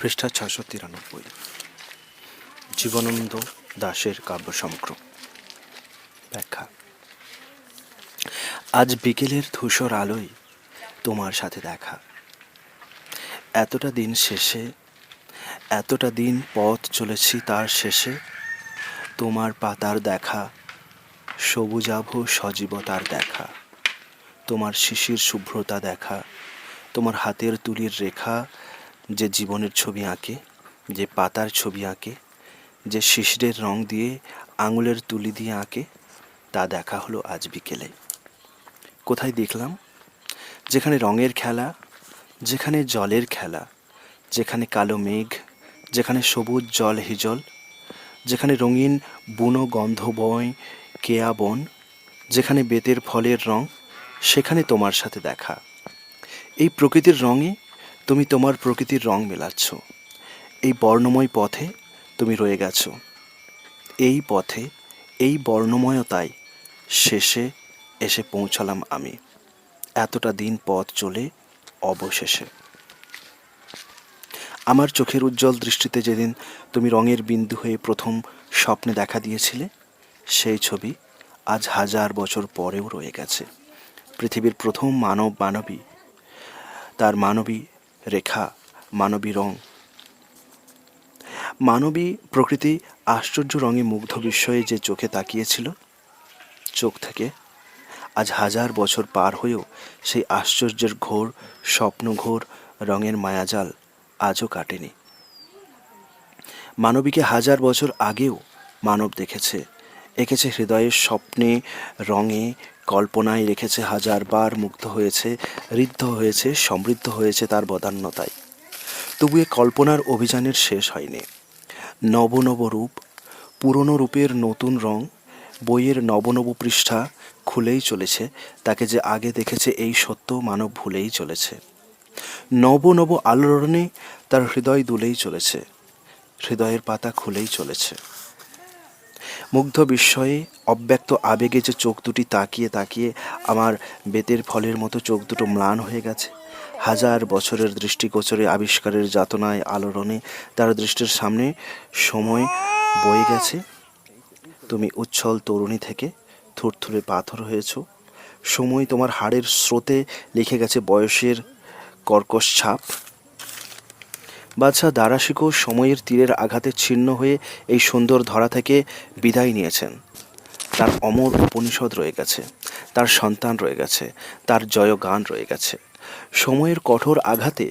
পৃষ্ঠা ৬৯৩। জীবনানন্দ দাশের কাব্য সমগ্র। ব্যাখ্যা। আজ বিকেলের ধূসর আলোয় তোমার সাথে দেখা। এতটা দিন শেষে, এতটা দিন পথ চলেছি, তার শেষে তোমার পাতার দেখা, সবুজাভ সজীবতার দেখা, তোমার শিশির শুভ্রতা দেখা, তোমার হাতের তুলির রেখা যে জীবনের ছবি আঁকে, যে পাতার ছবি আঁকে, যে শিশিরের রং দিয়ে আঙুলের তুলি দিয়ে আঁকে, তা দেখা হলো আজ বিকেলে। কোথায় দেখলাম? যেখানে রঙের খেলা, যেখানে জলের খেলা, যেখানে কালো মেঘ, যেখানে সবুজ জল হিজল, যেখানে রঙিন বুনো গন্ধময় কেয়া বন, যেখানে বেতের ফলের রং, সেখানে তোমার সাথে দেখা। এই প্রকৃতির রঙে তুমি তোমার প্রকৃতির রং মেলাচ্ছ। এই বর্ণময় পথে তুমি রয়ে গেছো। এই পথে, এই বর্ণময়তায় শেষে এসে পৌঁছালাম আমি, এতটা দিন পথ চলে অবশেষে। আমার চোখের উজ্জ্বল দৃষ্টিতে যেদিন তুমি রঙের বিন্দু হয়ে প্রথম স্বপ্নে দেখা দিয়েছিলে, সেই ছবি আজ 1000 বছর পরেও রয়ে গেছে। পৃথিবীর প্রথম মানবী, তার মানবী রেখা, মানবী রং, মানবী প্রকৃতি আশ্চর্য রঙে মুগ্ধ বিস্ময়ে যে চোখে তাকিয়েছিল, চোখ থেকে আজ 1000 বছর পার হয়েও সেই আশ্চর্যের ঘোর স্বপ্ন, ঘোর রঙের মায়াজাল আজও কাটেনি। মানবীকে 1000 বছর আগেও মানব দেখেছে, এঁকেছে হৃদয়ের স্বপ্নে, রঙে, কল্পনায় রেখেছে, 1000 বার মুগ্ধ হয়েছে, ঋদ্ধ হয়েছে, সমৃদ্ধ হয়েছে তার বদান্যতায়। তবু এ কল্পনার অভিযানের শেষ হয়নি। নব নব রূপ, পুরনো রূপের নতুন রং, বইয়ের নব নব পৃষ্ঠা খুলেই চলেছে। তাকে যে আগে দেখেছে এই সত্য মানব ভুলেই চলেছে। নব নব আলোড়নে তার হৃদয় দুলেই চলেছে, হৃদয়ের পাতা খুলেই চলেছে। মুগ্ধ বিস্ময়ে, অব্যক্ত আবেগে যে চোখ দুটি তাকিয়ে তাকিয়ে আমার বেতের ফলের মতো চোখ দুটো ম্লান হয়ে গেছে। 1000 বছরের দৃষ্টিগোচরে আবিষ্কারের যাতনায় আলোড়নে তার দৃষ্টির সামনে সময় বয়ে গেছে। তুমি উচ্ছল তরুণী থেকে থুরথুরে পাথর হয়েছ। সময় তোমার হাড়ের স্রোতে লিখে গেছে বয়সের কর্কশ ছাপ। বাদশাহ দারাশিকো সময়ের তীরের আঘাতে ছিন্ন হয়ে এই সুন্দর ধরা থেকে বিদায় নিয়েছেন। তার অমর উপনিষদ রয়ে গেছে, তার সন্তান রয়ে গেছে, তার জয়গান রয়ে গেছে। সময়ের কঠোর আঘাতে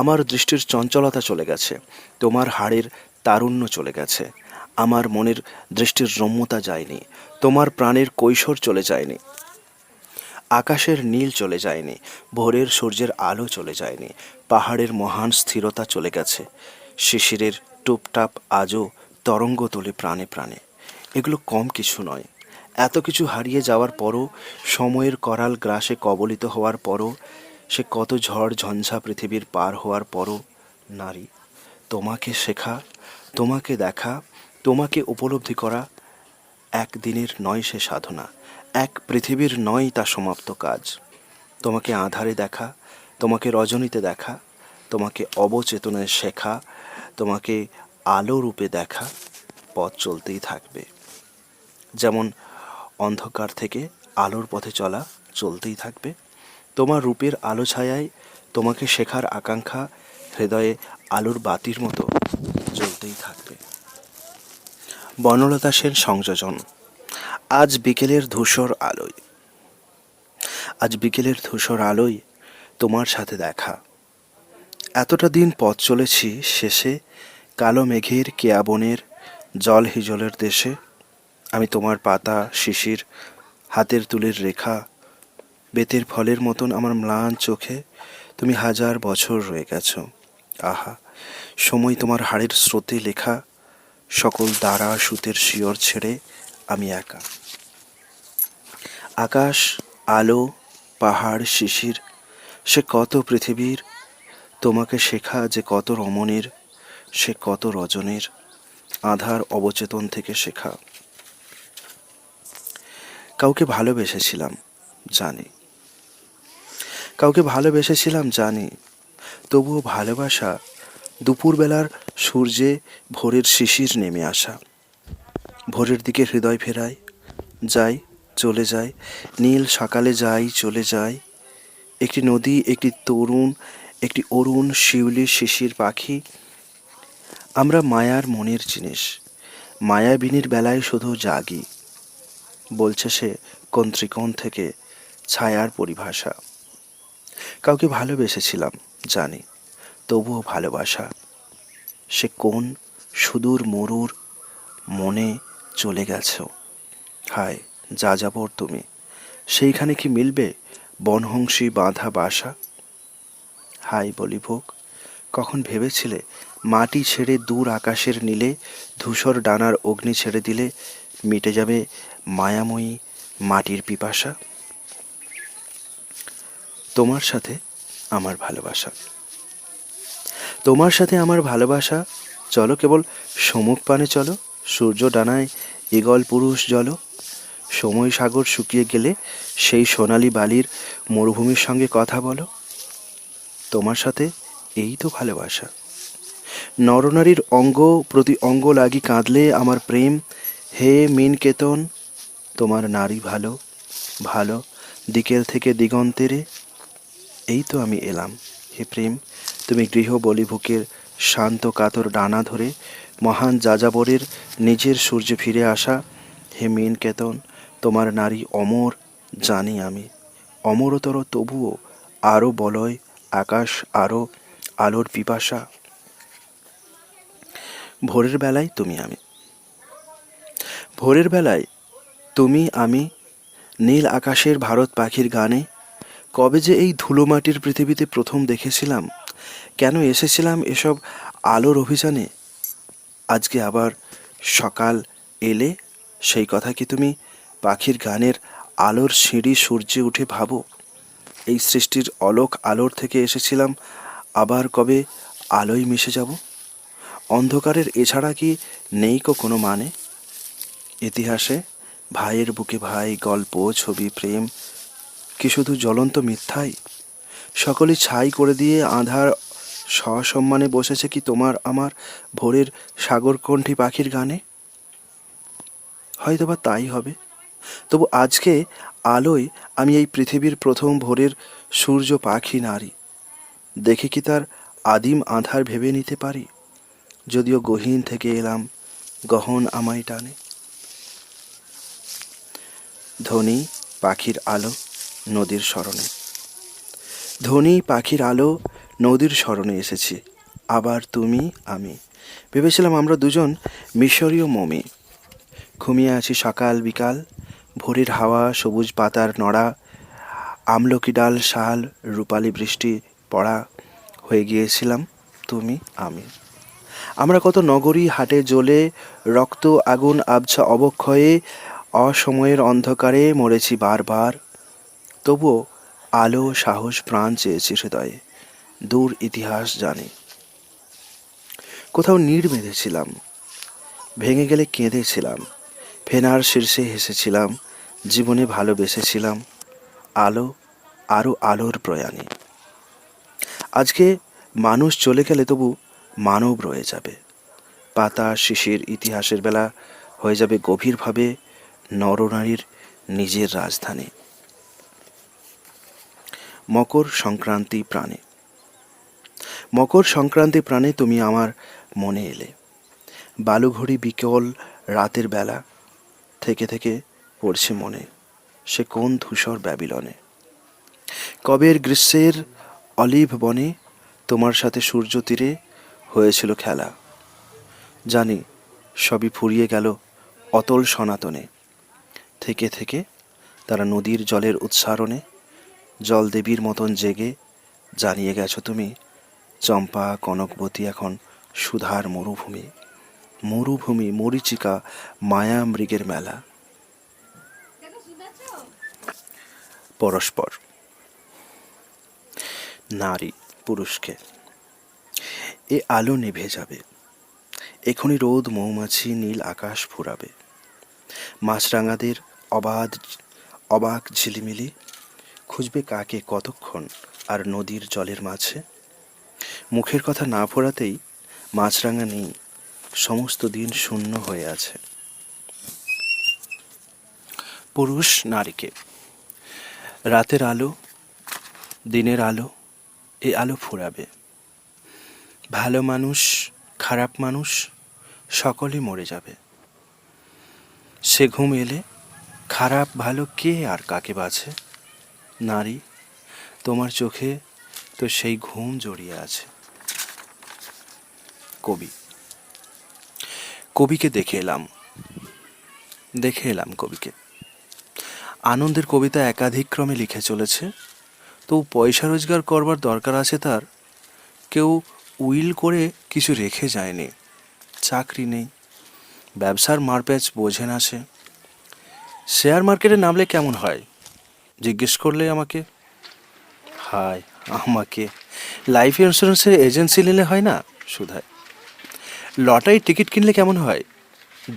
আমার দৃষ্টির চঞ্চলতা চলে গেছে, তোমার হাড়ের তারুণ্য চলে গেছে। আমার মনের দৃষ্টির রম্যতা যায়নি, তোমার প্রাণের কৈশোর চলে যায়নি। আকাশের নীল চলে যায়নি, ভোরের সূর্যের আলো চলে যায়নি, পাহাড়ের মহান স্থিরতা চলে গেছে। শিশিরের টুপটাপ আজও তরঙ্গ তোলে প্রাণে প্রাণে। এগুলো কম কিছু নয়। এত কিছু হারিয়ে যাওয়ার পরও, সময়ের করাল গ্রাসে কবলিত হওয়ার পরও, সে কত ঝড় ঝঞ্ঝা পৃথিবীর পার হওয়ার পরও, নারী, তোমাকে শেখা, তোমাকে দেখা, তোমাকে উপলব্ধি করা একদিনের নয় সে সাধনা, এক পৃথিবীর নয় তা সমাপ্ত কাজ। তোমাকে আঁধারে দেখা, তোমাকে রজনীতে দেখা, তোমাকে অবচেতনায় শেখা, তোমাকে আলো রূপে দেখা, পথ চলতেই থাকবে। যেমন অন্ধকার থেকে আলোর পথে চলা চলতেই থাকবে, তোমার রূপের আলো ছায়ায় তোমাকে শেখার আকাঙ্ক্ষা হৃদয়ে আলোর বাতির মতো জ্বলতেই থাকবে। বনলতা সেন সংযোজন। আজ বিকেলের ধূসর আলোয়, আজ বিকেলের ধূসর আলোয় তোমার সাথে দেখা। এতটা দিন পথ চলেছি, শেষে কালো মেঘের কেয়া বনের জল হিজলের দেশে আমি তোমার পাতা, শিশির, হাতের তুলির রেখা, বেতের ফলের মতন আমার ম্লান চোখে তুমি 1000 বছর রয়ে গেছ। আহা, সময় তোমার হাড়ের স্রোতে লেখা, সকল দ্বারা সুতের শিয়র ছেড়ে আমি একা। আকাশ, আলো, পাহাড়, শিশির, সে কত পৃথিবীর, তোমাকে শেখা যে কত রমণীর, সে কত রজনীর, আধার অবচেতন থেকে শেখা। কাউকে ভালোবেসেছিলাম জানি, কাউকে ভালোবেসেছিলাম জানি, তবুও ভালোবাসা দুপুরবেলার সূর্যে ভোরের শিশির নেমে আসা, ভোরের দিকে হৃদয় ফেরায়, যাই চলে যায়, নীল সকালে যাই চলে যায়। একটি নদী, একটি অরুণ শিউলি শিশির পাখি। আমরা মায়ার মনের জিনিস, মায়াবিনীর বেলায় শুধু জাগি, বলছে সে কোন ত্রিকোণ থেকে ছায়ার পরিভাষা। কাউকে ভালোবেসেছিলাম জানি, তবুও ভালোবাসা সে কোন সুদূর মরুর মনে চলে গেছ। হায় যাযাবর তুমি, সেইখানে কি মিলবে বনহংসী বাঁধা বাসা? হায় বলিভোগ, কখন ভেবেছিলে মাটি ছেড়ে দূর আকাশের নীলে ধূসর ডানার অগ্নি ছেড়ে দিলে মিটে যাবে মায়াময়ী মাটির পিপাসা? তোমার সাথে আমার ভালোবাসা, তোমার সাথে আমার ভালোবাসা। চলো কেবল সমুখ পানে চলো, সূর্য ডানায় ঈগল পুরুষ জল। সময় সাগর শুকিয়ে গেলে সেই সোনালি বালির মরুভূমির সঙ্গে কথা বলো। তোমার সাথে এই তো ভালোবাসা। নরনারীর অঙ্গ প্রতি অঙ্গ লাগি কাঁদলে আমার প্রেম। হে মিনকেতন, তোমার নারী ভালো ভালো দিকের থেকে দিগন্তেরে। এই তো আমি এলাম হে প্রেম, তুমি গৃহ বলিভুকের শান্ত কাতর ডানা ধরে মহান যাযাবরের নিজের সূর্যে ফিরে আসা। হে মিনকেতন, তোমার নারী অমর জানি আমি, অমরতর তবুও আরও বলয় আকাশ, আরও আলোর পিপাসা। ভোরের বেলায় তুমি আমি, ভোরের বেলায় তুমি আমি, নীল আকাশের ভারত পাখির গানে। কবে যে এই ধুলো মাটির পৃথিবীতে প্রথম দেখেছিলাম, কেন এসেছিলাম এসব আলোর অভিযানে? আজকে আবার সকাল এলে, সেই কথা কি তুমি পাখির গানের আলোর সিঁড়ি সূর্যে উঠে ভাবো? এই সৃষ্টির অলোক আলোর থেকে এসেছিলাম, আবার কবে আলোয় মিশে যাব? অন্ধকারের এছাড়া কি নেই কোনো মানে? ইতিহাসে ভাইয়ের বুকে ভাই, গল্প ছবি প্রেম কি শুধু জ্বলন্ত মিথ্যাই? সকলে ছাই করে দিয়ে আঁধার সসম্মানে বসেছে কি তোমার আমার ভোরের সাগরকণ্ঠী পাখির গানে? হয়তোবা তাই হবে। তবু আজকে আলোয় আমি এই পৃথিবীর প্রথম ভোরের সূর্য পাখি নারী। দেখে কি তার আদিম আধার ভেবে নিতে পারি? যদিও গহীন থেকে এলাম, গহন আমায় টানে। ধ্বনি পাখির আলো নদীর স্মরণে, ধ্বনি পাখির আলো নদীর স্মরণে এসেছি। আবার তুমি আমি, ভেবেছিলাম আমরা দুজন মিশরীয় মমি। ঘুমিয়ে আছি সকাল বিকাল, ভোরের হাওয়া সবুজ পাতার নড়া, আমলকি ডাল শাল রূপালি বৃষ্টি পড়া। হয়ে গিয়েছিলাম তুমি আমি। আমরা কত নগরী হাটে জ্বলে রক্ত আগুন আবছা অবক্ষয়ে অসময়ের অন্ধকারে মরেছি বারবার। তবুও আলো সাহস প্রাণ চেয়েছি হৃদয়ে, দূর ইতিহাস জানি। কোথাও নীড় বেঁধেছিলাম, ভেঙে গেলে কেঁদেছিলাম, ফেনার শীর্ষে হেসেছিলাম, জীবনে ভালোবেসেছিলাম। আলো আরও আলোর প্রয়াণী। আজকে মানুষ চলে গেলে তবু মানব রয়ে যাবে। পাতা শিশির ইতিহাসের বেলা হয়ে যাবে গভীরভাবে নরনারীর নিজের রাজধানী। মকর সংক্রান্তি প্রাণে, মকর সংক্রান্তি প্রাণে তুমি আমার মনে এলে। বালুঘড়ি বিকল রাতের বেলা থেকে থেকে পড়ছে মনে, সে কোন ধূসর ব্যাবিলনে। কবের গ্রীষ্মের অলিভ বনে তোমার সাথে সূর্য তীরে হয়েছিল খেলা। জানি সবই ফুরিয়ে গেল অতল সনাতনে। থেকে থেকে তারা নদীর জলের উচ্চারণে জলদেবীর মতন জেগে জানিয়ে গেছো তুমি, চম্পা কনকবতী এখন সুধার মরুভূমি। মরুভূমি মরীচিকা মায়া মৃগের মেলা। পরস্পর নারী পুরুষকে, এ আলো নিভে যাবে এখনই, রোদ মৌমাছি নীল আকাশ ফুরাবে। মাছরাঙাদের অবাক ঝিলিমিলি খুঁজবে কাকে কতক্ষণ আর নদীর জলের মাঝে। মুখের কথা না ফোরাতেই মাছরাঙা নেই, সমস্ত দিন শূন্য হয়ে আছে। পুরুষ নারীকে রাতের আলো, দিনের আলো, এই আলো ফুরাবে। ভালো মানুষ, খারাপ মানুষ সকলেই মরে যাবে। সে ঘুম এলে খারাপ ভালো কে আর কাকে বাছে? নারী, তোমার চোখে তো সেই ঘুম জড়িয়ে আছে। কবিকে দেখে এলাম কবিকে। আনন্দের কবিতা একাধিক ক্রমে লিখে চলেছে। তো পয়সা রোজগার করবার দরকার আছে তার। কেউ উইল করে কিছু রেখে যায়নি। চাকরি নেই, ব্যবসার মারপ্যাচ বোঝে না সে। শেয়ার মার্কেটে নামলে কেমন হয় জিজ্ঞেস করলে আমাকে, লাইফ ইন্স্যুরেন্সের এজেন্সি নিলে হয় না শুধায়। লটারির টিকিট কিনলে কেমন হয়?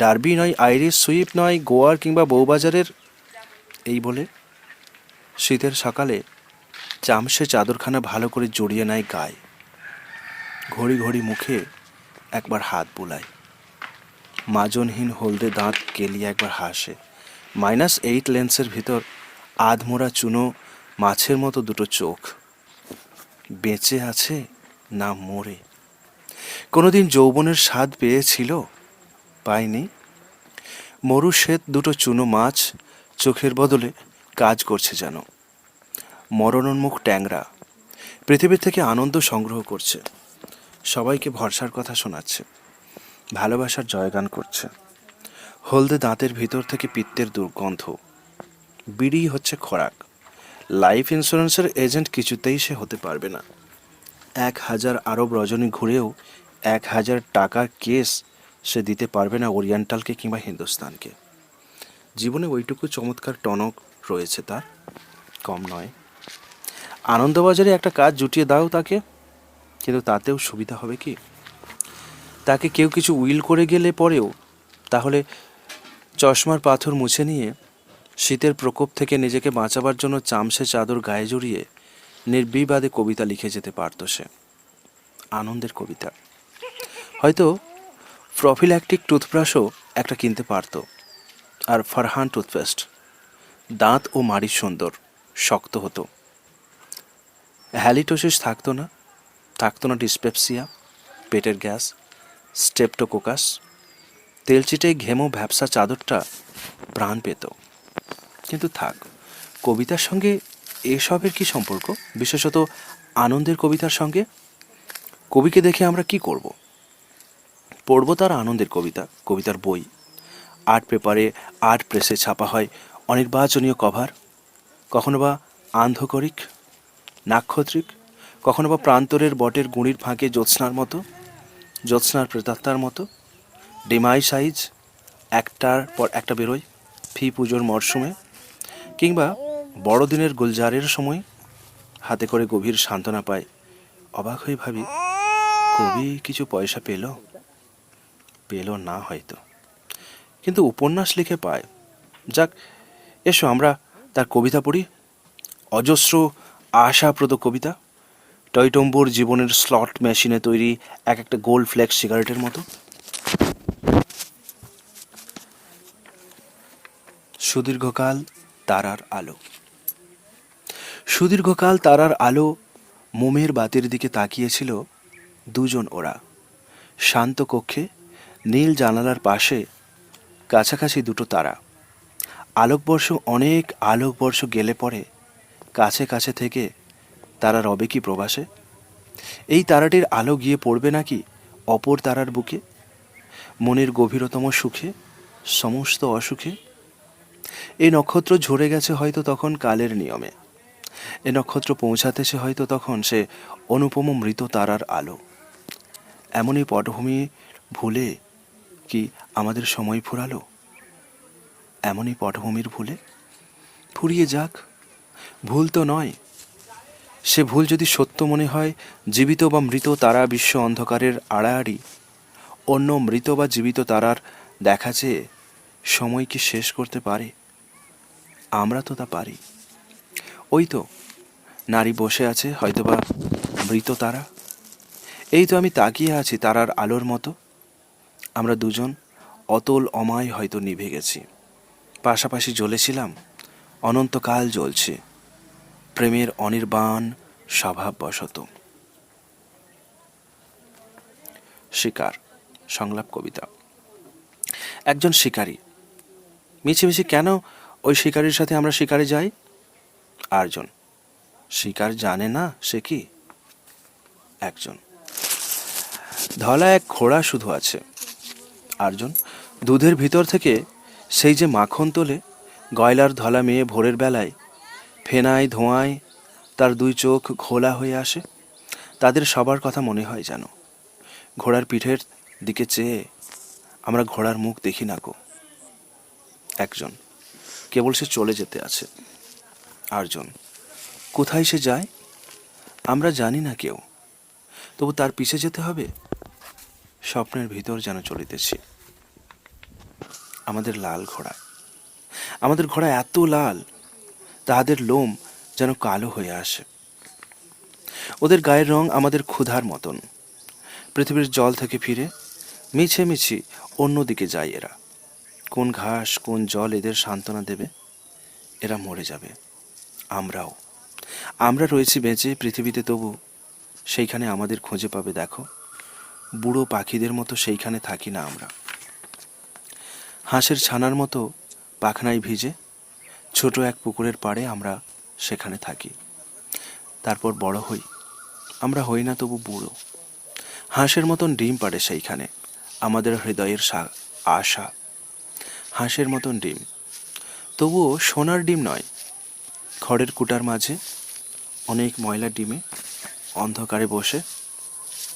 ডার্বি নয়, আইরিশ সুইপ নয়, গোয়ার কিংবা বউবাজারের। এই বলে শীতের সকালে চামচে চাদরখানা ভালো করে জড়িয়ে নেয় গায়ে। ঘড়ি ঘড়ি মুখে একবার হাত বুলায়। মাজনহীন হলদে দাঁত কেলিয়ে একবার হাসে। -8 লেন্সের ভিতর আধমোড়া চুনো মাছের মতো দুটো চোখ। বেঁচে আছে না মরে? কোনোদিন যৌবনের স্বাদ পেয়েছিল? পায়নি। মরু শ্বেত দুটো চুনো মাছ চোখের বদলে কাজ করছে যেন। মরণোন্মুখ ট্যাংরা পৃথিবীর থেকে আনন্দ সংগ্রহ করছে, সবাইকে ভরসার কথা শোনাচ্ছে, ভালোবাসার জয়গান করছে। হলদে দাঁতের ভিতর থেকে পিত্তের দুর্গন্ধ। বিড়ি হচ্ছে খোরাক। লাইফ ইন্স্যুরেন্সের এজেন্ট কিছুতেই সে হতে পারবে না। 1000 আরব রজনী ঘুরেও 1000 টাকার কেস সে দিতে পারবে না ওরিয়েন্টালকে কিংবা হিন্দুস্তানকে। জীবনে ওইটুকু চমৎকার টনক রয়েছে তার, কম নয়। আনন্দবাজারে একটা কাজ জুটিয়ে দাও তাকে, কিন্তু তাতেও সুবিধা হবে কি? তাকে কেউ কিছু উইল করে গেলে পরেও তাহলে চশমার পাথর মুছে নিয়ে শীতের প্রকোপ থেকে নিজেকে বাঁচাবার জন্য চামচে চাদর গায়ে জড়িয়ে নির্বিবাদে কবিতা লিখে যেতে পারত সে। আনন্দের কবিতা। হয়তো প্রফিল্যাক্টিক টুথব্রাশও একটা কিনতে পারত। আর ফারহান টুথপেস্ট। দাঁত ও মাড়ি সুন্দর, শক্ত হতো। হ্যালিটোসিস থাকতো না ডিসপেপসিয়া, পেটের গ্যাস, স্টেপটোকোকাস। তেলচিটে ঘেমো ভ্যাপসা চাদরটা প্রাণ পেত। কিন্তু থাক, কবিতার সঙ্গে এসবের কি সম্পর্ক? বিশেষত আনন্দের কবিতার সঙ্গে। কবিকে দেখে আমরা কি করব? পড়ব তার আনন্দের কবিতার বই। আর্ট পেপারে, আর্ট প্রেসে ছাপা হয় অনির্বাচনীয় কভার। কখনো বা আন্ধকরিক, নাক্ষত্রিক, কখনো বা প্রান্তরের বটের গুঁড়ির ফাঁকে জ্যোৎস্নার প্রেতাত্মার মতো। ডিমাই সাইজ একটার পর একটা বেরোয় ফি পুজোর মরশুমে, কিংবা বড়দিনের গুলজারের সময় হাতে করে গভীর সান্ত্বনা পায়। অবাক হয়ে ভাবি, কবি কিছু পয়সা পেল না হয়তো, কিন্তু উপন্যাস লিখে পায়। যাক, এসো আমরা তার কবিতা পড়ি। অজস্র আশাপ্রদ কবিতা, টয়টম্বুর জীবনের স্লট মেশিনে তৈরি এক একটা গোল্ড ফ্লেক্স সিগারেটের মতো। সুদীর্ঘকাল তারার আলো মোমের বাতির দিকে তাকিয়েছিল দুজন ওরা। শান্ত কক্ষে, নীল জানালার পাশে, কাছাকাছি দুটো তারা। অনেক আলোকবর্ষ গেলে পরে কাছে কাছে থেকে তারা রবে কি প্রবাসে? এই তারাটির আলো গিয়ে পড়বে নাকি অপর তারার বুকে, মনের গভীরতম সুখে, সমস্ত অসুখে? এই নক্ষত্র ঝরে গেছে হয়তো তখন কালের নিয়মে। এ নক্ষত্র পৌঁছাতেছে হয়তো তখন সে অনুপম মৃত তারার আলো। এমনই পটভূমি ভুলে কি আমাদের সময় ফুরালো? এমনই পটভূমির ভুলে ফুরিয়ে যাক। ভুল তো নয়। সে ভুল যদি সত্য মনে হয়, জীবিত বা মৃত তারা বিশ্ব অন্ধকারের আড়াআড়ি অন্য মৃত বা জীবিত তারার দেখা চেয়ে সময় কি শেষ করতে পারে? আমরা তো তা পারি। ওই তো নারী বসে আছে, হয়তোবা মৃত তারা। এই তো আমি তাকিয়ে আছি তারার আলোর মতো। আমরা দুজন অতল অমায় হয়তো নিভে গেছি, পাশাপাশি জ্বলেছিলাম, অনন্তকাল জ্বলছে, প্রেমের অনির্বাণ স্বভাববশত। শিকার সংলাপ কবিতা। একজন শিকারী। মিছিমিছি কেন ওই শিকারীর সাথে আমরা শিকারে যাই? আরজন। শিকার জানে না সে কি? একজন। ধলা এক ঘোড়া শুধু আছে। আরজন। দুধের ভিতর থেকে সেই যে মাখন তোলে গয়লার ধলা মেয়ে ভোরের বেলায়, ফেনায় ধোঁয়ায় তার দুই চোখ ঘোলা হয়ে আসে। তাদের সবার কথা মনে হয় যেন। ঘোড়ার পিঠের দিকে চেয়ে আমরা ঘোড়ার মুখ দেখি না গো। একজন। কেবল সে চলে যেতে আছে। আরজন। কোথায় সে যায় আমরা জানি না কেউ, তবু তার পিছে যেতে হবে। স্বপ্নের ভিতর যেন চলিতেছি। আমাদের লাল ঘোড়া। আমাদের ঘোড়া এত লাল, তাহাদের লোম যেন কালো হয়ে আসে। ওদের গায়ের রং আমাদের ক্ষুধার মতন। পৃথিবীর জল থেকে ফিরে মিছি অন্যদিকে যায় এরা। কোন ঘাস কোন জল এদের সান্ত্বনা দেবে? এরা মরে যাবে, আমরাও। আমরা রয়েছি বেঁচে পৃথিবীতে, তবু সেইখানে আমাদের খুঁজে পাবে দেখো। বুড়ো পাখিদের মতো সেইখানে থাকি না আমরা। হাঁসের ছানার মতো পাখনায় ভিজে ছোট এক পুকুরের পাড়ে আমরা সেখানে থাকি। তারপর বড় হই। আমরা হই না তবু বুড়ো। হাঁসের মতন ডিম পাড়ে সেইখানে আমাদের হৃদয়ের আশা। হাঁসের মতন ডিম, তবুও সোনার ডিম নয়। খড়ের কুটার মাঝে অনেক ময়লা ডিমে অন্ধকারে বসে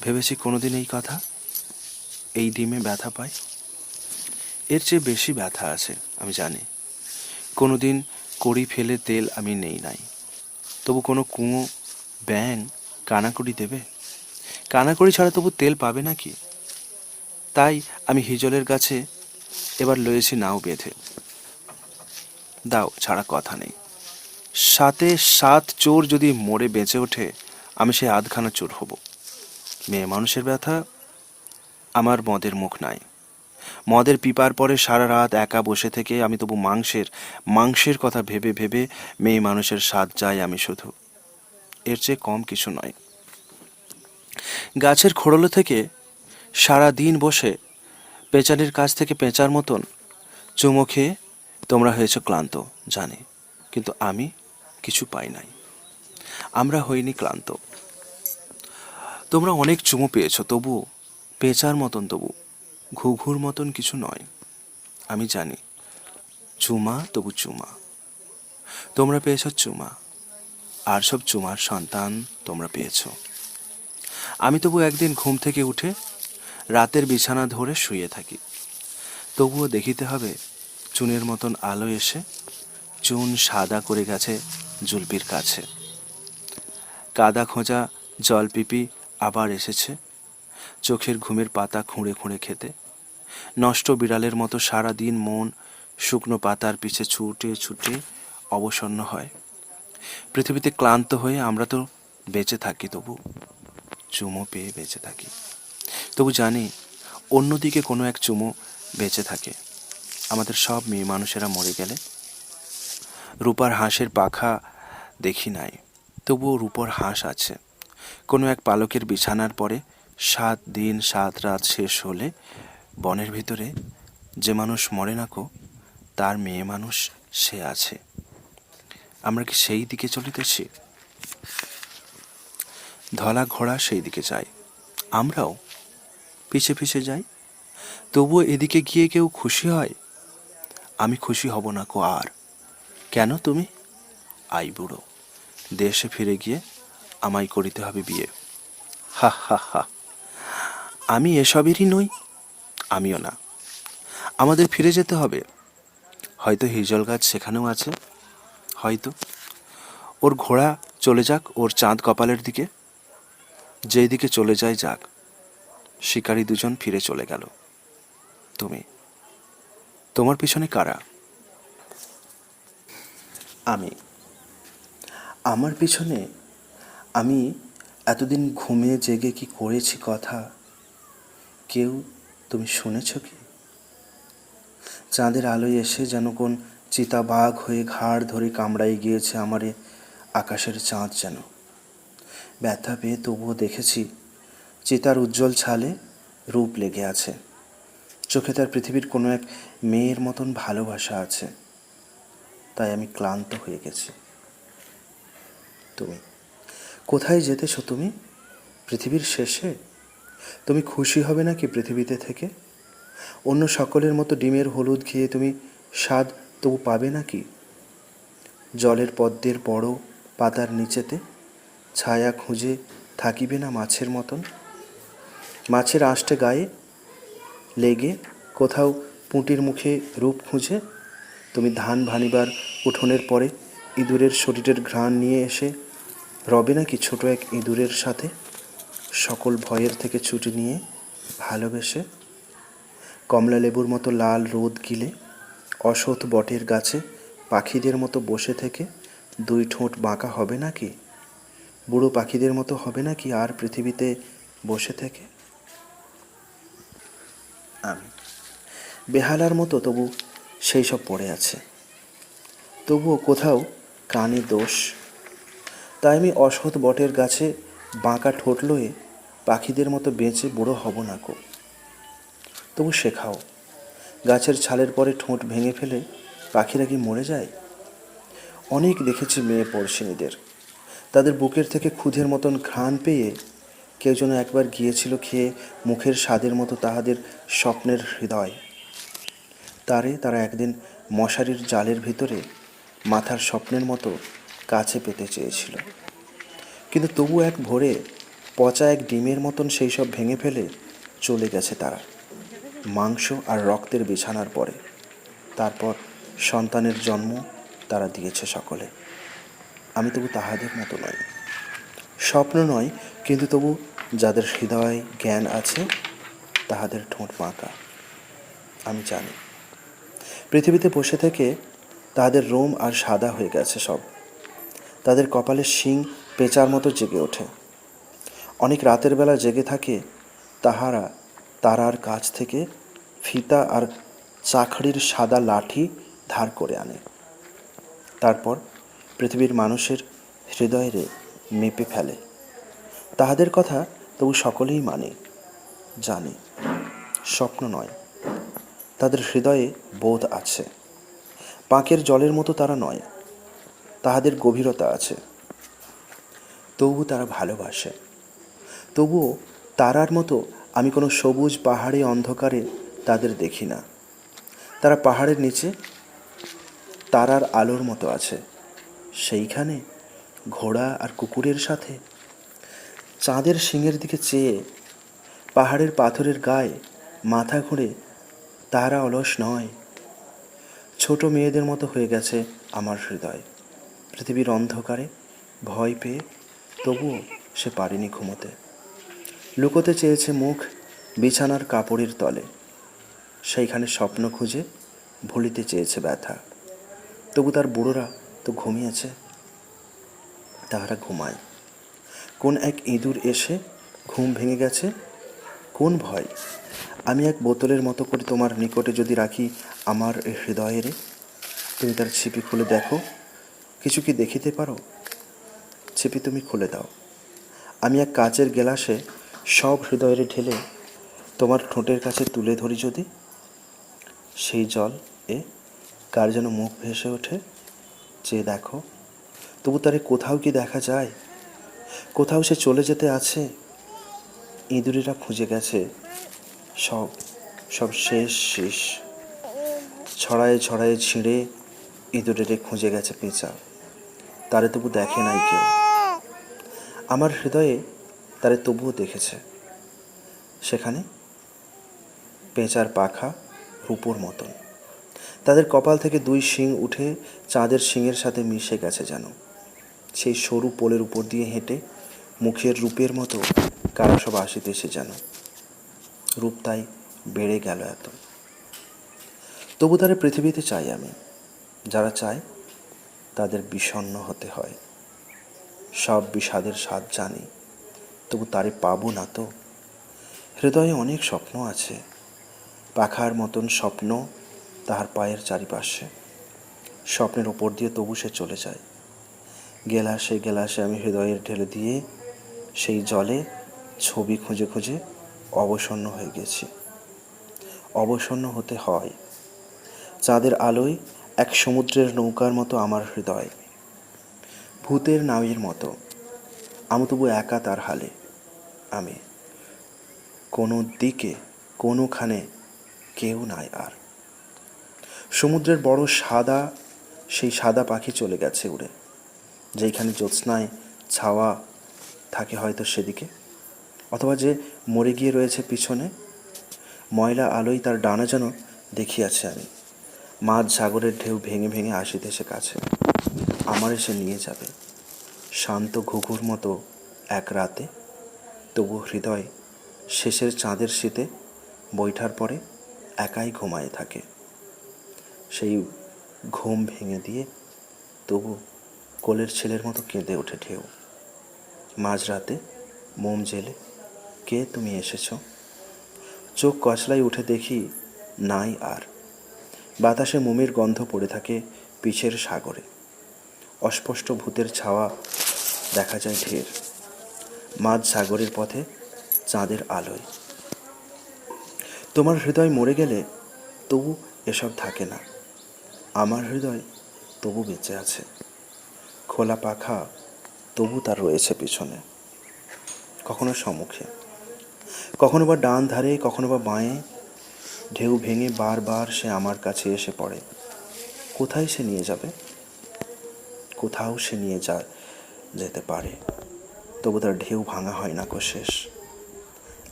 ভেবেছি কোনোদিন এই কথা। এই ডিমে ব্যথা পাই, এর চেয়ে বেশি ব্যথা আছে আমি জানি। কোনোদিন কড়ি ফেলে তেল আমি নেই নাই, তবু কোনো কুঁয়ো ব্যাঙ কানাকড়ি দেবে? কানাকড়ি ছাড়া তবু তেল পাবে নাকি? তাই আমি হিজলের গাছে এবার লয়েছি নাও বেঁধে। দাও ছাড়া কথা নেই। সাথে সাত চোর যদি মরে বেঁচে ওঠে, আমি সে আধখানা চোর হব। মেয়ে মানুষের ব্যথা, আমার মদের মুখ নাই। মদের পিপার পরে সারা রাত একা বসে থেকে আমি তবু মাংসের কথা ভেবে ভেবে মেয়ে মানুষের স্বাদ চাই আমি শুধু। এর চেয়ে কম কিছু নয়। গাছের খোড়লো থেকে সারা দিন বসে পেঁচানির কাছ থেকে পেঁচার মতন চুমো খেয়ে তোমরা হয়েছ ক্লান্ত জানি, কিন্তু আমি কিছু পাই নাই। আমরা হইনি ক্লান্ত। তোমরা অনেক চুমো পেয়েছ, তবু পেঁচার মতন, তবু ঘুঘুর মতন কিছু নয়। আমি জানি চুমা তবু চুমা। তোমরা পেয়েছ চুমা, আর সব চুমার সন্তান তোমরা পেয়েছ। আমি তবু একদিন ঘুম থেকে উঠে রাতের বিছানা ধরে শুয়ে থাকি। তবুও দেখিতে হবে চুনের মতন আলো এসে চুন সাদা করে গেছে জুলপির কাছে। কাদা খোঁজা জলপিপি আবার এসেছে চোখের ঘুমের পাতা খুঁড়ে খুঁড়ে খেতে। নষ্ট বিড়ালের মতো সারা দিন মন শুকনো পাতার পিছে ছুটে ছুটে অবসন্ন হয়। পৃথিবীতে ক্লান্ত হয়ে আমরা তো বেঁচে থাকি, তবু চুমো পেয়ে বেঁচে থাকি। তবু জানি অন্যদিকে কোনো এক চুমো বেঁচে থাকে। আমাদের সব মেয়ে মানুষেরা মরে গেলে রূপার হাঁসের পাখা দেখি নাই, তবুও রূপর হাঁস আছে। কোনো এক পালকের বিছানার পরে 7 দিন 7 রাত শেষ হলে বনের ভিতরে যে মানুষ মরে না কো, তার মেয়ে মানুষ সে আছে। আমরা কি সেই দিকে চলিতেছি? ধলা ঘোড়া সেই দিকে যায়, আমরাও পিছে পিছে যাই। তবুও এদিকে গিয়ে কেউ খুশি হয়? আমি খুশি হব না কো আর। কেন তুমি? আই বুড়ো, দেশে ফিরে গিয়ে আমায় করিতে হবে বিয়ে। হা হা হা। আমি এসবেরই নই, আমিও না। আমাদের ফিরে যেতে হবে। হয়তো হিজল গাছ সেখানেও আছে, হয়তো। ওর ঘোড়া চলে যাক ওর চাঁদ কপালের দিকে। যেই দিকে চলে যায় যাক। শিকারী দুজন ফিরে চলে গেল। তুমি, তোমার পিছনে কারা? আমি, আমার পিছনে আমি এতদিন ঘুমিয়ে জেগে কি করেছি কথা, কেউ তুমি শুনেছ কি? চাঁদের আলোয় এসে যেন কোন চিতাবাঘ হয়ে ঘাড় ধরে কামড়াই গিয়েছে আমারে আকাশের চাঁদ যেন। ব্যথা পেয়ে তবুও দেখেছি চিতার উজ্জ্বল ছালে রূপ লেগে আছে, চোখে তার পৃথিবীর কোনো এক মেয়ের মতন ভালোবাসা আছে। তাই আমি ক্লান্ত হয়ে গেছি। তুমি কোথায় যেতেছো তুমি? পৃথিবীর শেষে? তুমি খুশি হবে নাকি পৃথিবীতে থেকে? অন্য সকলের মতো ডিমের হলুদ খেয়ে তুমি স্বাদ তবু পাবে নাকি? জলের পদ্মের বড় পাতার নিচেতে ছায়া খুঁজে থাকিবে না মাছের মতন? মাছের আঁশটে গায়ে লেগে কোথাও পুঁটির মুখে রূপ খুঁজে তুমি ধান ভানিবার উঠোনের পরে ইঁদুরের শরীরের ঘ্রাণ নিয়ে এসে রবে নাকি ছোট এক ইঁদুরের সাথে, সকল ভয়ের থেকে ছুটি নিয়ে ভালোবেসে? কমলা লেবুর মতো লাল রোদ গিলে অসৎ বটের গাছে পাখিদের মতো বসে থেকে দুই ঠোঁট বাঁকা হবে নাকি? বুড়ো পাখিদের মতো হবে নাকি আর পৃথিবীতে বসে থেকে? আমি বেহালার মতো তবু সেই সব পড়ে আছে, তবুও কোথাও কানে দোষ। তাই আমি অসৎ বটের গাছে বাঁকা ঠোঁট লয়ে পাখিদের মতো বেঁচে বুড়ো হব না কো। তবু শেখাও, গাছের ছালের পরে ঠোঁট ভেঙে ফেলে পাখিরা কি মরে যায়? অনেক দেখেছি মেয়ে পড়শিনীদের, তাদের বুকের থেকে খুদের মতন ঘ্রাণ পেয়ে কেউ যেন একবার গিয়েছিল খেয়ে মুখের স্বাদের মতো তাহাদের স্বপ্নের হৃদয়। তারা একদিন মশারির জালের ভিতরে মাথার স্বপ্নের মতো কাছে পেতে চেয়েছিল, কিন্তু তবু এক ভোরে পচা এক ডিমের মতন সেই সব ভেঙে ফেলে চলে গেছে তারা মাংস আর রক্তের বিছানার পরে। তারপর সন্তানের জন্ম তারা দিয়েছে সকলে। আমি তবু তাহাদের মতো নই, স্বপ্ন নয়, কিন্তু তবু যাদের হৃদয় জ্ঞান আছে তাহাদের ঠোঁট বাঁকা। আমি জানি পৃথিবীতে বসে থেকে তাহাদের রোম আর সাদা হয়ে গেছে সব, তাদের কপালের শিং পেঁচার মতো জেগে ওঠে। অনেক রাতের বেলা জেগে থাকে তাহারা তারার কাছ থেকে ফিতা আর চাখড়ির সাদা লাঠি ধার করে আনে, তারপর পৃথিবীর মানুষের হৃদয়ে মেপে ফেলে। তাহাদের কথা তবু সকলেই মানে, জানে স্বপ্ন নয়, তাদের হৃদয়ে বোধ আছে। পাঁকের জলের মতো তারা নয়, তাহাদের গভীরতা আছে। তবু তারা ভালোবাসে। তবুও তারার মতো আমি কোনো সবুজ পাহাড়ি অন্ধকারে তাদের দেখি না। তারা পাহাড়ের নিচে তারার আলোর মতো আছে, সেইখানে ঘোড়া আর কুকুরের সাথে। চাঁদের শিঙের দিকে চেয়ে পাহাড়ের পাথরের গায়ে মাথা ঘুরে তারা অলস নয়। ছোট মেয়েদের মতো হয়ে গেছে আমার হৃদয় পৃথিবীর অন্ধকারে ভয় পেয়ে, তবুও সে পারেনি ঘুমোতে। লুকোতে চেয়েছে মুখ বিছানার কাপড়ের তলে, সেইখানে স্বপ্ন খুঁজে ভুলিতে চেয়েছে ব্যথা। তবু তার বুড়োরা তো ঘুমিয়েছে, তাহারা ঘুমায়। কোন এক ইঁদুর এসে ঘুম ভেঙে গেছে, কোন ভয়? আমি এক বোতলের মতো করে তোমার নিকটে যদি রাখি আমার হৃদয়ের, তুমি তার ছিপি খুলে দেখো, কিছু কি দেখিতে পারো? ছিপি তুমি খুলে দাও। আমি এক কাচের গেলাসে সব হৃদয়ের ঢেলে তোমার ঠোঁটের কাছে তুলে ধরি যদি, সেই জল কার যেন মুখ ভেসে ওঠে, চেয়ে দেখো তবু তারে কোথাও কি দেখা যায়? কোথাও সে চলে যেতে আছে। ইঁদুরেরা খুঁজে গেছে সব সব শেষ। ছড়ায় ছড়ায় ছিঁড়ে ইঁদুরেরে খুঁজে গেছে পেঁচা, তারে তবু দেখে নাই কেউ। আমার হৃদয়ে তারে তবুও দেখেছে, সেখানে পেঁচার পাখা রূপোর মতন। তাদের কপাল থেকে দুই শিং উঠে চাঁদের শিংয়ের সাথে মিশে গেছে যেন। সেই সরু পোলের উপর দিয়ে হেঁটে মুখের রূপের মতো কারা সব আসিতেছে যেন। রূপ তাই বেড়ে গেল এত। তবু তারা পৃথিবীতে চাই আমি, যারা চায় তাদের বিষণ্ণ হতে হয়। সব বিষাদের স্বাদ জানি, তবু তারে পাবো না তো। হৃদয়ে অনেক স্বপ্ন আছে, পাখার মতন স্বপ্ন তাহার পায়ের চারিপাশে। স্বপ্নের ওপর দিয়ে তবু সে চলে যায়। গেলাসে গেলাসে আমি হৃদয়ের ঢেলে দিয়ে সেই জলে ছবি খুঁজে খুঁজে অবসন্ন হয়ে গেছি। অবসন্ন হতে হয়। চাঁদের আলোয় এক সমুদ্রের নৌকার মতো আমার হৃদয়, ভূতের নামের মতো। আমি তবু একা তার হালে। আমি কোনো দিকে কোনোখানে কেউ নাই আর। সমুদ্রের বড় সাদা, সেই সাদা পাখি চলে গেছে উড়ে। যেইখানে জ্যোৎস্নায় ছাওয়া থাকে হয়তো সেদিকে, অথবা যে মরে গিয়ে রয়েছে পিছনে, ময়লা আলোয় তার ডানা যেন দেখিয়াছে আমি। মাঝ সাগরের ঢেউ ভেঙে ভেঙে আসিতেছে কাছে, আমার এসে নিয়ে যাবে শান্ত ঘুঘুর মতো এক রাতে। তবু হৃদয় শেষের চাঁদের শীতে বৈঠার পরে একাই ঘুমায়ে থাকে। সেই ঘুম ভেঙে দিয়ে তবু কোলের ছেলের মতো কেঁদে ওঠে ঢেউ। মাঝরাতে মোম জেলে কে তুমি এসেছ? চোখ কচলাই উঠে দেখি নাই আর। বাতাসে মোমের গন্ধ পড়ে থাকে পিছের সাগরে। অস্পষ্ট ভূতের ছাওয়া দেখা যায় ঢের মাঝ সাগরের পথে চাঁদের আলোয়। তোমার হৃদয় মরে গেলে তবু এসব থাকে না। আমার হৃদয় তবু বেঁচে আছে। খোলা পাখা তবু তার রয়েছে পিছনে, কখনো সম্মুখে, কখনো বা ডান ধারে, কখনো বা বাঁয়ে। ঢেউ ভেঙে বারবার সে আমার কাছে এসে পড়ে। কোথায় সে নিয়ে যাবে? কোথাও সে নিয়ে যেতে পারে, তবু তার ঢেউ ভাঙা হয় না কো শেষ।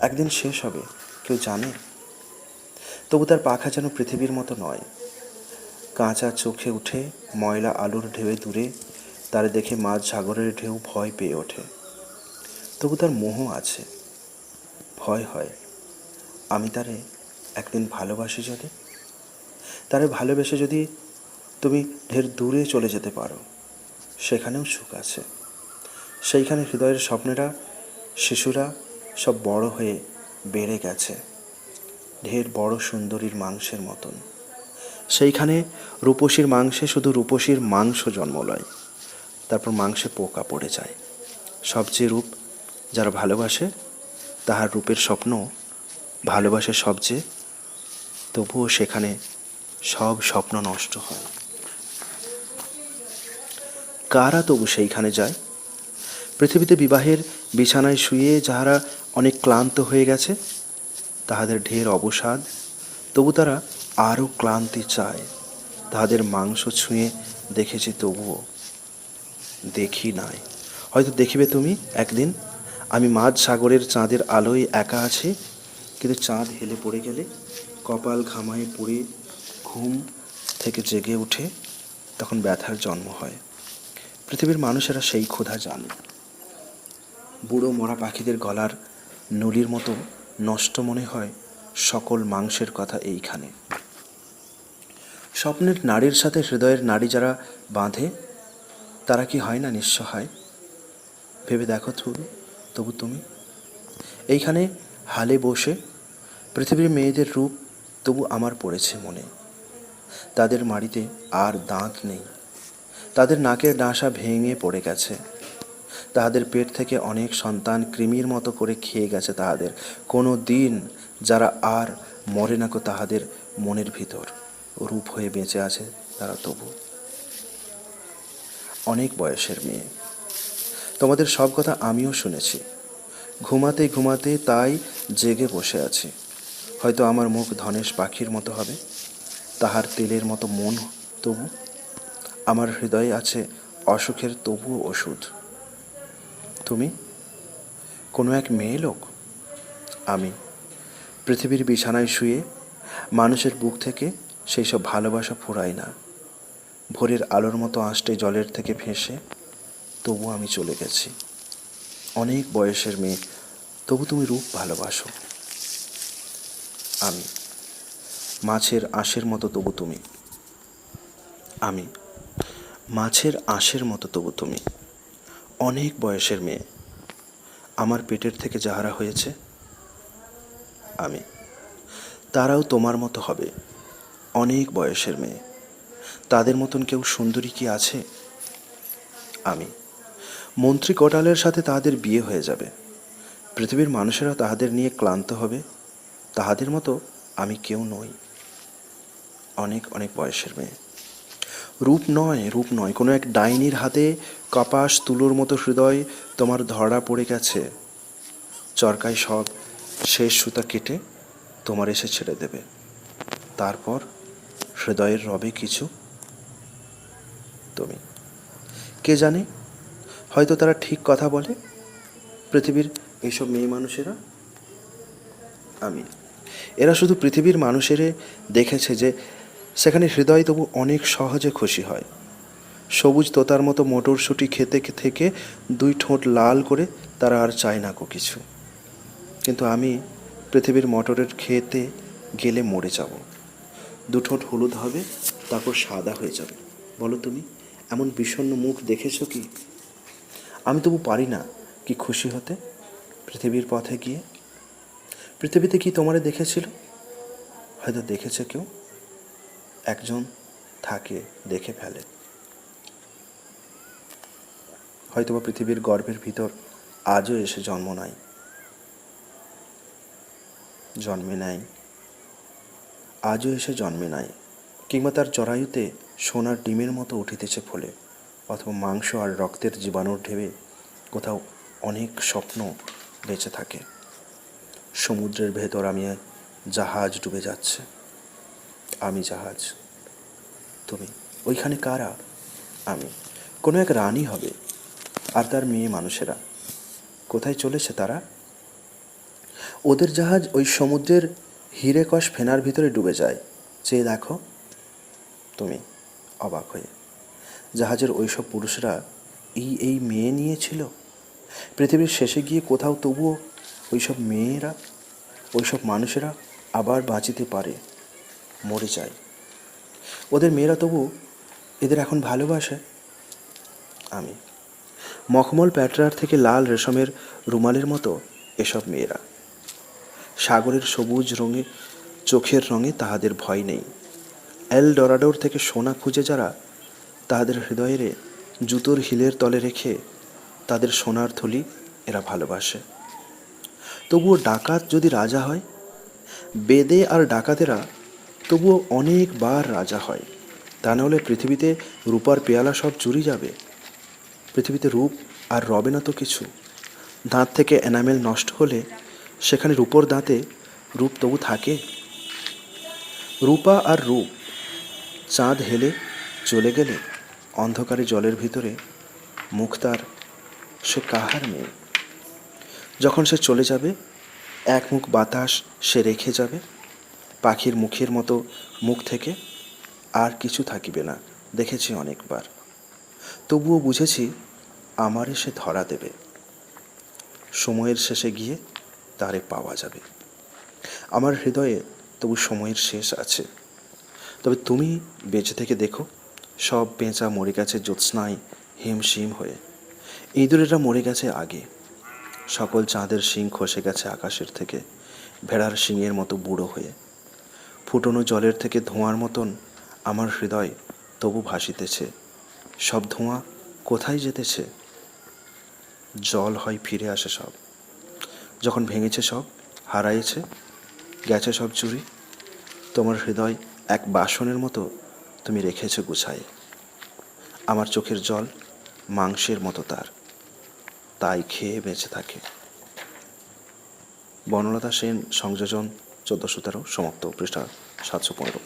একদিন শেষ হবে, কেউ জানে? তবু তার পাখা যেন পৃথিবীর মতো নয়। কাঁচা চোখে উঠে ময়লা আলোর ঢেউয়ে দূরে তারে দেখে মাঝ সাগরের ঢেউ ভয় পেয়ে ওঠে। তবু তার মোহ আছে, ভয় হয় আমি তারে একদিন ভালোবাসি যদি। তারে ভালোবেসে যদি তুমি ঢের দূরে চলে যেতে পারো, সেখানেও সুখ আছে। সেইখানে হৃদয়ের স্বপ্নেরা, শিশুরা সব বড় হয়ে বেড়ে গেছে ঢের বড় সুন্দরীর মাংসের মতন। সেইখানে রূপসীর মাংসে শুধু রূপসীর মাংস জন্ম লয়, তারপর মাংসে পোকা পড়ে যায়। সবচেয়ে রূপ যারা ভালোবাসে, তাহার রূপের স্বপ্ন ভালোবাসে সবচেয়ে, তবুও সেখানে সব স্বপ্ন নষ্ট হয়। কারা তবু সেইখানে যায়? পৃথিবীতে বিবাহের বিছানায় শুয়ে যাহারা অনেক ক্লান্ত হয়ে গেছে, তাহাদের ঢের অবসাদ, তবু তারা আরও ক্লান্তি চায়। তাহাদের মাংস ছুঁয়ে দেখেছি, তবুও দেখি নাই। হয়তো দেখিবে তুমি একদিন। আমি মাঝ সাগরের চাঁদের আলোয় একা আছি, কিন্তু চাঁদ হেলে পড়ে গেলে কপাল ঘামায় পুড়ে ঘুম থেকে জেগে উঠে, তখন ব্যথার জন্ম হয়। পৃথিবীর মানুষেরা সেই ক্ষুধা জানে। বুড়ো মরা পাখিদের গলার নলির মতো নষ্ট মনে হয় সকল মাংসের কথা এইখানে। স্বপ্নের নারীর সাথে হৃদয়ের নাড়ি যারা বাঁধে, তারা কি হয় না নিঃসহায়? ভেবে দেখো তবু তুমি এইখানে হালে বসে। পৃথিবীর মেয়েদের রূপ তবু আমার পড়েছে মনে। তাদের মাড়িতে আর দাঁত নেই, তাদের নাকের ডাঁশা ভেঙে পড়ে গেছে, তাহাদের পেট থেকে অনেক সন্তান কৃমির মতো করে খেয়ে গেছে তাহাদের। কোনো দিন যারা আর মরে না কো তাহাদের মনের ভিতর, রূপ হয়ে বেঁচে আছে তারা তবু। অনেক বয়সের মেয়ে, তোমাদের সব কথা আমিও শুনেছি। ঘুমাতে ঘুমাতে তাই জেগে বসে আছি। হয়তো আমার মুখ ধনেশ পাখির মতো হবে, তাহার তেলের মতো মন। তবু আমার হৃদয়ে আছে অসুখের তবুও ওষুধ। তুমি কোনো এক মেয়ে লোক, আমি পৃথিবীর বিছানায় শুয়ে মানুষের বুক থেকে সেই সব ভালোবাসা ফুরাই না। ভোরের আলোর মতো আঁশটে জলের থেকে ভেসে তবু আমি চলে গেছি। অনেক বয়সের মেয়ে, তবু তুমি রূপ ভালোবাসো। আমি মাছের আঁশের মতো, তবু তুমি। আমি মাছের আঁশের মতো, তবু তুমি। অনেক বয়সের মেয়ে, আমার পেটের থেকে যাহারা হয়েছে আমি, তারাও তোমার মতো হবে, অনেক বয়সের মেয়ে। তাদের মতন কেউ সুন্দরী কি আছে? আমি। মন্ত্রী কোটালের সাথে তাহাদের বিয়ে হয়ে যাবে। পৃথিবীর মানুষেরা তাহাদের নিয়ে ক্লান্ত হবে। তাহাদের মতো আমি কেউ নই, অনেক অনেক বয়সের মেয়ে। রূপ নয়, কোনো এক ডাইনির হাতে কপাস তুলোর মতো হৃদয় তোমার ধরা পড়ে গেছে। চরকায় সব শেষ সুতা কেটে তোমার এসে ছেড়ে দেবে। তারপর হৃদয়ের রবে কিছু, তুমি। কে জানে, হয়তো তারা ঠিক কথা বলে, পৃথিবীর এইসব মেয়ে মানুষেরা। আমি। এরা শুধু পৃথিবীর মানুষেরে দেখেছে যে সেখানে হৃদয় তবু অনেক সহজে খুশি হয়। সবুজ তোতার মতো মটরশুঁটি খেতে থেকে 2 ঠোঁট লাল করে তারা আর চায় না কিছু। কিন্তু আমি পৃথিবীর মটরের খেতে গেলে মরে যাব। 2 ঠোঁট হলুদ হবে, তারপর সাদা হয়ে যাবে। বলো তুমি, এমন বিষণ্ণ মুখ দেখেছ কি? আমি তবু পারি না কি খুশি হতে পৃথিবীর পথে গিয়ে। পৃথিবীতে কি তোমারে দেখেছিল? হয়তো দেখেছে কেউ, একজন থাকে দেখে ফেলে। হয়তোবা পৃথিবীর গর্ভের ভিতর আজও এসে জন্মে নাই, কিংবা তার জরায়ুতে সোনার ডিমের মতো উঠিতেছে ফলে, অথবা মাংস আর রক্তের জীবাণুর ঢেবে কোথাও অনেক স্বপ্ন বেঁচে থাকে। সমুদ্রের ভেতর জাহাজ ডুবে যাচ্ছে, আমি জাহাজ, তুমি। ওইখানে কারা? আমি। কোনো এক রানী হবে, আর তার মেয়ে মানুষেরা। কোথায় চলেছে তারা? ওদের জাহাজ ওই সমুদ্রের হিরেকস ফেনার ভিতরে ডুবে যায়। চেয়ে দেখো, তুমি, অবাক হয়ে। জাহাজের ওইসব পুরুষরা এই মেয়ে নিয়েছিল। পৃথিবীর শেষে গিয়ে কোথাও তবুও ওইসব মানুষেরা আবার বাঁচিতে পারে, মরে যায়। ওদের মেয়েরা তবু এদের এখন ভালোবাসে। আমি। মখমল প্যাটরার থেকে লাল রেশমের রুমালের মতো এসব মেয়েরা। সাগরের সবুজ রঙে চোখের রঙে তাহাদের ভয় নেই। এল ডরাডোর থেকে সোনা খুঁজে যারা তাহাদের হৃদয়ের জুতোর হিলের তলে রেখে তাদের সোনার থলি এরা ভালোবাসে। তবুও ডাকাত যদি রাজা হয়, বেদে আর ডাকাতেরা তবুও অনেকবার রাজা হয়। তা নাহলে পৃথিবীতে রূপার পেয়ালা সব চুরি যাবে। পৃথিবীতে রূপ আর রবে না তো কিছু। দাঁত থেকে এনামেল নষ্ট হলে সেখানে রূপোর দাঁতে রূপ তবু থাকে। রূপা আর রূপ, চাঁদ হেলে চলে গেলে অন্ধকারে জলের ভিতরে মুক্তার সে কাহার মেয়ে? যখন সে চলে যাবে, এক মুখ বাতাস সে রেখে যাবে। পাখির মুখের মতো মুখ থেকে আর কিছু থাকিবে না, দেখেছি অনেকবার। তবুও বুঝেছি আমারে সে ধরা দেবে। সময়ের শেষে গিয়ে তারে পাওয়া যাবে। আমার হৃদয়ে তবু সময়ের শেষ আছে। তবে তুমি বেঁচে থেকে দেখো, সব পেঁচা মরে গেছে জ্যোৎস্নায় হিমশিম হয়ে। ইঁদুরেরা মরে গেছে আগে। সকল চাঁদের শিং খসে গেছে আকাশের থেকে ভেড়ার শিংয়ের মতো বুড়ো হয়ে। ফুটনো জলের থেকে ধোঁয়ার মতন আমার হৃদয় তবু ভাসিতেছে। সব ধোঁয়া কোথায় যেতেছে? জল হয় ফিরে আসে সব। যখন ভেঙেছে সব, হারাইছে, গেছে সব চুরি, তোমার হৃদয় এক বাসনের মতো তুমি রেখেছো গুছায়ে। আমার চোখের জল মাংসের মতো তাই খেয়ে বেঁচে থাকে। বনলতা সেন, সংযোজন 1413, সমাপ্ত, পৃষ্ঠা 715।